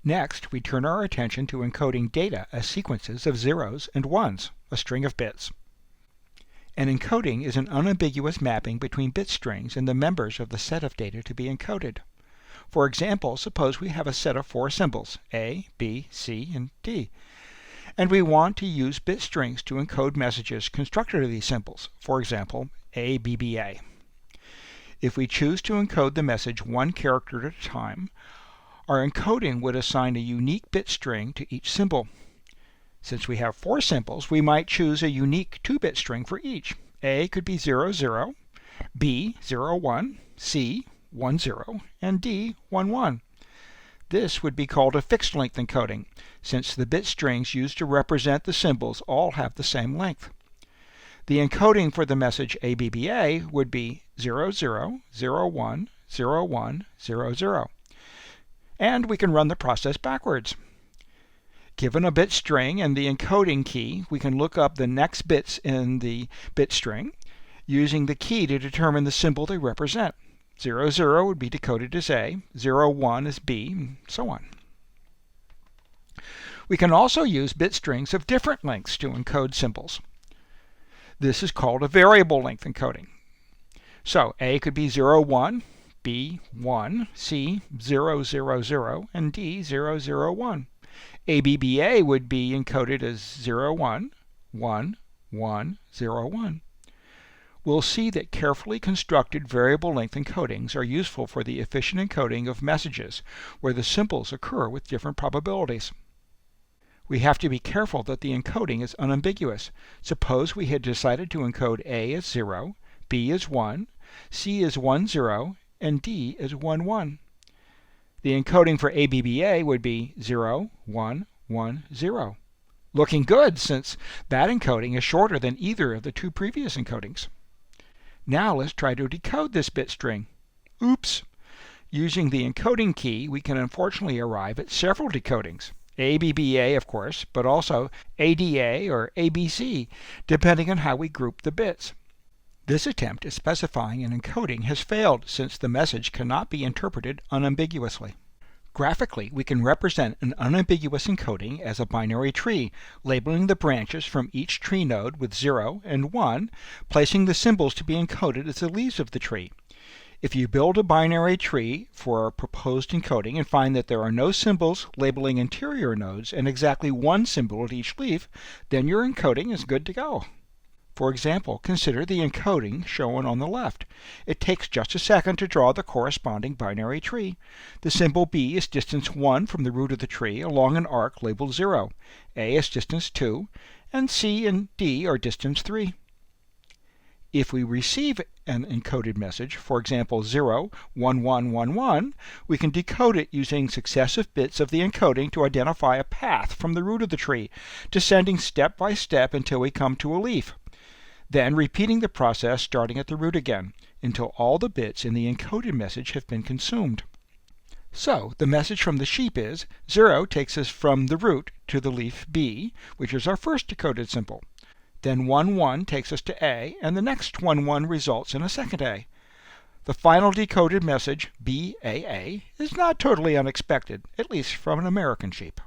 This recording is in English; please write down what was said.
Next, we turn our attention to encoding data as sequences of zeros and ones, a string of bits. An encoding is an unambiguous mapping between bit strings and the members of the set of data to be encoded. For example, suppose we have a set of 4 symbols, A, B, C, and D, and we want to use bit strings to encode messages constructed of these symbols, for example, ABBA. If we choose to encode the message one character at a time, our encoding would assign a unique bit string to each symbol. Since we have 4 symbols, we might choose a unique 2-bit string for each. A could be 00, B 01, C 10, and D 11. This would be called a fixed length encoding, since the bit strings used to represent the symbols all have the same length. The encoding for the message ABBA would be 00010100, and we can run the process backwards. Given a bit string and the encoding key, we can look up the next bits in the bit string, using the key to determine the symbol they represent. 00 would be decoded as A, 01 as B, and so on. We can also use bit strings of different lengths to encode symbols. This is called a variable length encoding. So A could be 01, B 1, C 000, and D 001. ABBA would be encoded as 01, 1, 1, 0, 1. We'll see that carefully constructed variable length encodings are useful for the efficient encoding of messages where the symbols occur with different probabilities. We have to be careful that the encoding is unambiguous. Suppose we had decided to encode A as 0, B as 1, C as 10, and D as 11. The encoding for ABBA would be 0, 1, 1, 0. Looking good, since that encoding is shorter than either of the 2 previous encodings. Now let's try to decode this bit string. Oops! Using the encoding key, we can unfortunately arrive at several decodings. ABBA, of course, but also ADA or ABC, depending on how we group the bits. This attempt at specifying an encoding has failed since the message cannot be interpreted unambiguously. Graphically, we can represent an unambiguous encoding as a binary tree, labeling the branches from each tree node with 0 and 1, placing the symbols to be encoded as the leaves of the tree. If you build a binary tree for a proposed encoding and find that there are no symbols labeling interior nodes and exactly one symbol at each leaf, then your encoding is good to go. For example, consider the encoding shown on the left. It takes just a second to draw the corresponding binary tree. The symbol B is distance 1 from the root of the tree along an arc labeled 0. A is distance 2, and C and D are distance 3. If we receive an encoded message, for example 01111, we can decode it using successive bits of the encoding to identify a path from the root of the tree, descending step by step until we come to a leaf. Then repeating the process starting at the root again, until all the bits in the encoded message have been consumed. So, the message from the sheep is, 0 takes us from the root to the leaf B, which is our first decoded symbol. Then 11 takes us to A, and the next 11 results in a second A. The final decoded message, BAA, is not totally unexpected, at least from an American sheep.